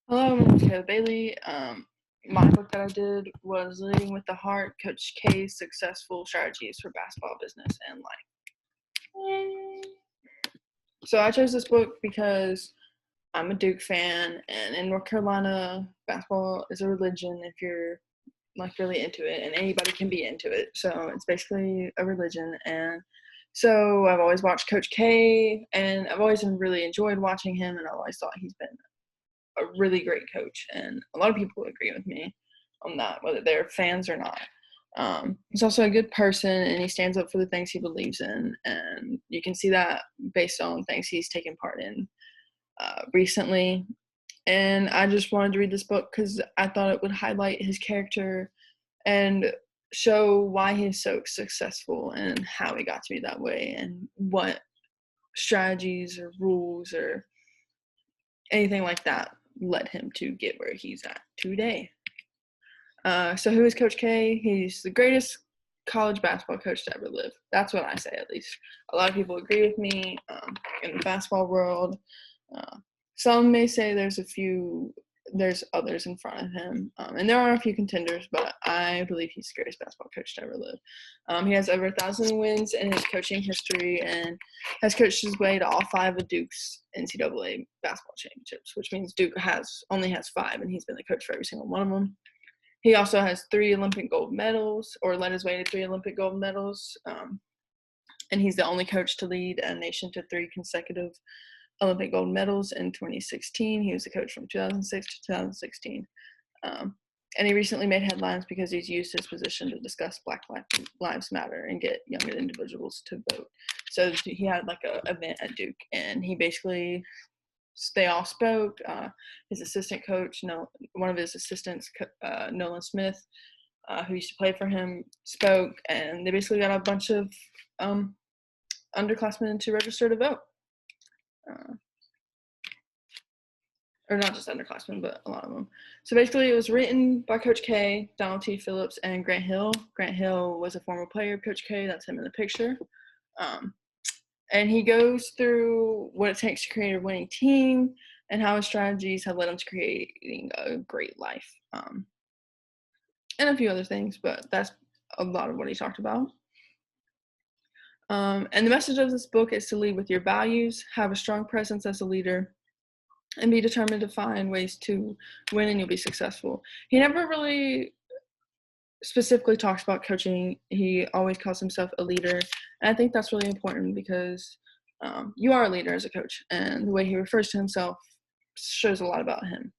Hello, my name is Taylor Bailey. My book that I did was Leading with the Heart, Coach K's Successful Strategies for Basketball Business and Life. So I chose this book because I'm a Duke fan, and in North Carolina, basketball is a religion if you're like really into it, and anybody can be into it. So it's basically a religion. And so I've always watched Coach K, and I've always really enjoyed watching him, and I've always thought he's been a really great coach, and a lot of people agree with me on that, whether they're fans or not. He's also a good person, and he stands up for the things he believes in, and you can see that based on things he's taken part in recently. And I just wanted to read this book because I thought it would highlight his character and show why he's so successful and how he got to be that way, and what strategies or rules or anything like that led him to get where he's at today. So who is Coach K? He's the greatest college basketball coach to ever live. That's what I say, at least. A lot of people agree with me in the basketball world. Some may say there's others in front of him. And there are a few contenders, but I believe he's the greatest basketball coach to ever live. He has over 1,000 wins in his coaching history and has coached his way to all 5 of Duke's NCAA basketball championships, which means Duke only has 5, and he's been the coach for every single one of them. He also has 3 Olympic gold medals, or led his way to 3 Olympic gold medals. And he's the only coach to lead a nation to 3 consecutive Olympic gold medals in 2016. He was the coach from 2006 to 2016. And he recently made headlines because he's used his position to discuss Black Lives Matter and get younger individuals to vote. So he had like an event at Duke, and they all spoke. His assistant coach, one of his assistants, Nolan Smith, who used to play for him, spoke, and they basically got a bunch of underclassmen to register to vote. Or not just underclassmen, but a lot of them. So basically, it was written by Coach K, Donald T. Phillips, and Grant Hill. Grant Hill was a former player of Coach K. That's him in the picture. And he goes through what it takes to create a winning team and how his strategies have led him to creating a great life. And a few other things, but that's a lot of what he talked about. And the message of this book is to lead with your values, have a strong presence as a leader, and be determined to find ways to win, and you'll be successful. He never really specifically talks about coaching. He always calls himself a leader. And I think that's really important because you are a leader as a coach, and the way he refers to himself shows a lot about him.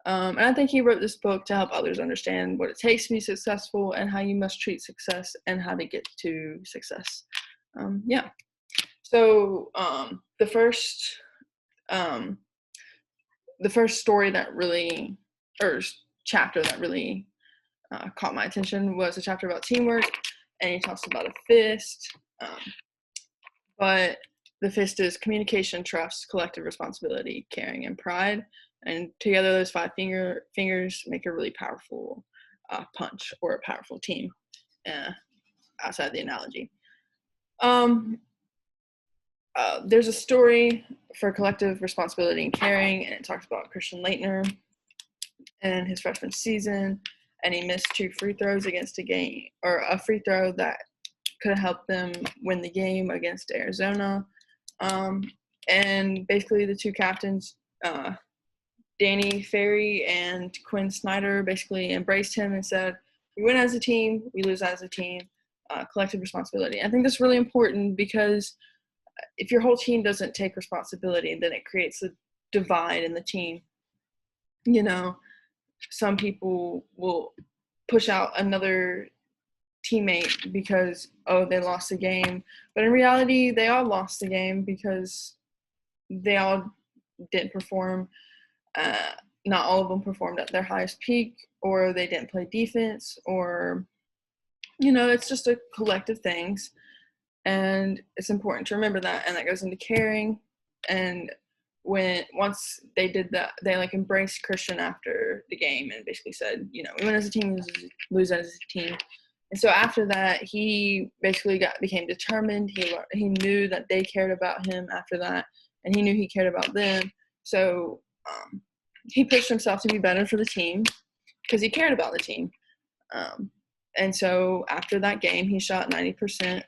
And I think he wrote this book to help others understand what it takes to be successful and how you must treat success and how to get to success. So the first story that really, or chapter that really caught my attention was a chapter about teamwork, and he talks about a fist. But the fist is communication, trust, collective responsibility, caring, and pride. And together, those 5 fingers make a really powerful punch, or a powerful team, outside the analogy. There's a story for collective responsibility and caring, and it talks about Christian Laettner and his freshman season, and he missed 2 free throws against a free throw that could have helped them win the game against Arizona. And basically the 2 captains, Danny Ferry and Quinn Snyder, basically embraced him and said, we win as a team, we lose as a team, collective responsibility. I think that's really important because if your whole team doesn't take responsibility, then it creates a divide in the team. Some people will push out another teammate because, they lost the game. But in reality, they all lost the game because they all didn't perform. Not all of them performed at their highest peak, or they didn't play defense, or, it's just a collective things. And it's important to remember that. And that goes into caring. And once they did that, they embraced Christian after the game and basically said, we win as a team, lose as a team. And so after that, he basically became determined. He knew that they cared about him after that, and he knew he cared about them. So he pushed himself to be better for the team because he cared about the team. And so after that game, he shot 90%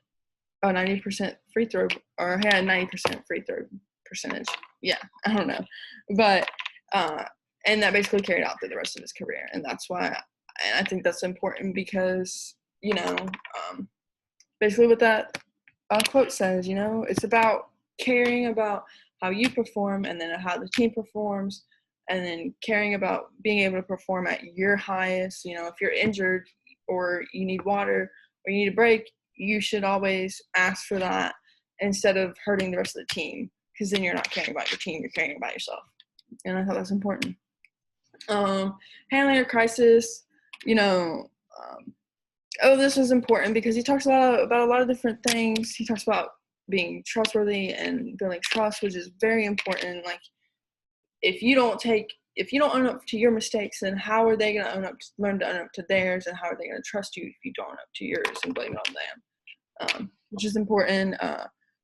free throw, or he had 90% free throw percentage. Yeah, I don't know. But, and that basically carried out through the rest of his career. And that's why, and I think that's important because, basically what that quote says, it's about caring about how you perform and then how the team performs, and then caring about being able to perform at your highest. If you're injured or you need water or you need a break, you should always ask for that instead of hurting the rest of the team, because then you're not caring about your team, you're caring about yourself. And I thought that's important. Handling a crisis, this is important because he talks about a lot of different things. He talks about being trustworthy and building trust, which is very important. Like, if you don't own up to your mistakes, then how are they going to learn to own up to theirs, and how are they going to trust you if you don't own up to yours and blame it on them? Which is important.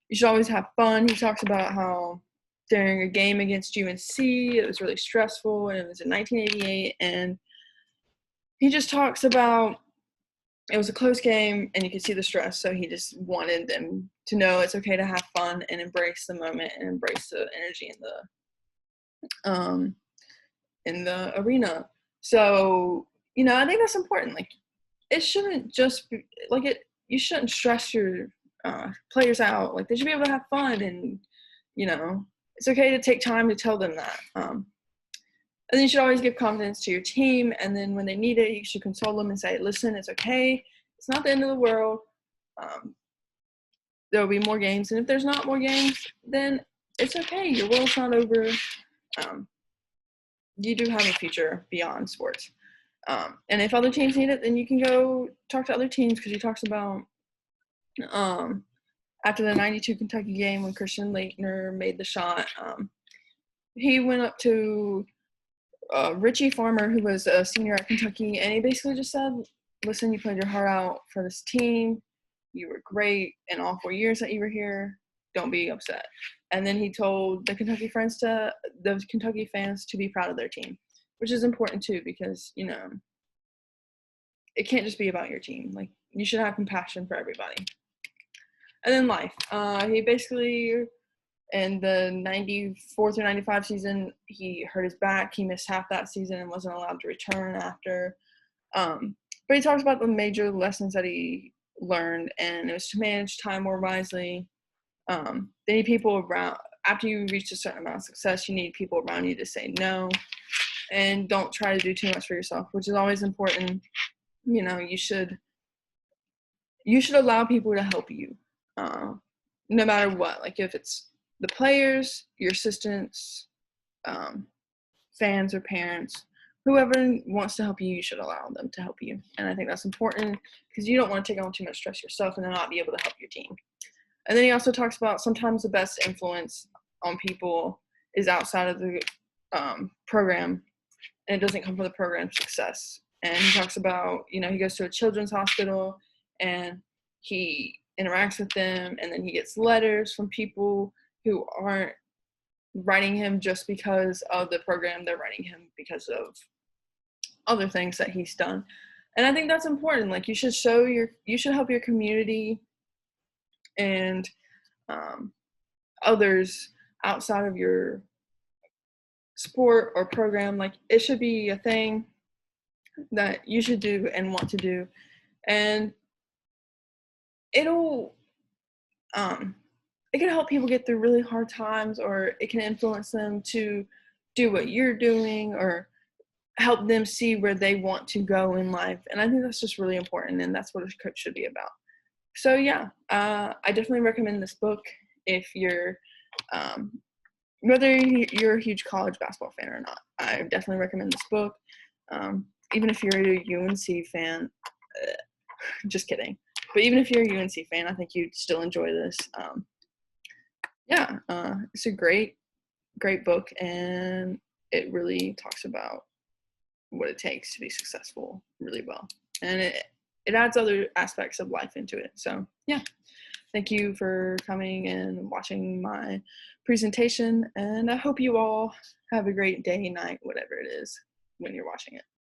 You should always have fun. He talks about how during a game against UNC, it was really stressful, and it was in 1988, and he just talks about it was a close game and you could see the stress, so he just wanted them to know it's okay to have fun and embrace the moment and embrace the energy in the arena. So, I think that's important. Like, it shouldn't just be like you shouldn't stress your players out. Like, they should be able to have fun, and it's okay to take time to tell them that. And then you should always give confidence to your team, and then when they need it, you should console them and say, listen, it's okay. It's not the end of the world. There will be more games, and if there's not more games, then it's okay. Your world's not over. You do have a future beyond sports. And if other teams need it, then you can go talk to other teams, because he talks about after the 92 Kentucky game when Christian Laettner made the shot, he went up to Richie Farmer, who was a senior at Kentucky, and he basically just said, listen, you played your heart out for this team. You were great in all 4 years that you were here. Don't be upset. And then he told the Kentucky fans to be proud of their team, which is important too, because, it can't just be about your team. Like, you should have compassion for everybody. And then life. He basically, in the 94 through 95 season, he hurt his back. He missed half that season and wasn't allowed to return after. But he talks about the major lessons that he learned, and it was to manage time more wisely. They need people around. After you reach a certain amount of success, you need people around you to say no, and don't try to do too much for yourself, which is always important. You should allow people to help you, no matter what. Like, if it's the players, your assistants, fans or parents, whoever wants to help you, you should allow them to help you. And I think that's important, because you don't want to take on too much stress yourself and then not be able to help your team. And then he also talks about sometimes the best influence on people is outside of the program, and it doesn't come from the program's success. And he talks about, he goes to a children's hospital and he interacts with them, and then he gets letters from people who aren't writing him just because of the program. They're writing him because of other things that he's done. And I think that's important. Like, you should help your community and others outside of your sport or program. Like, it should be a thing that you should do and want to do, and it can help people get through really hard times, or it can influence them to do what you're doing, or help them see where they want to go in life. And I think that's just really important, and that's what a coach should be about. So yeah, I definitely recommend this book if you're whether you're a huge college basketball fan or not. I definitely recommend this book. Even if you're a UNC fan, just kidding. But even if you're a UNC fan, I think you'd still enjoy this. It's a great book, and it really talks about what it takes to be successful really well. And it adds other aspects of life into it. So, yeah. Thank you for coming and watching my presentation, and I hope you all have a great day, night, whatever it is when you're watching it.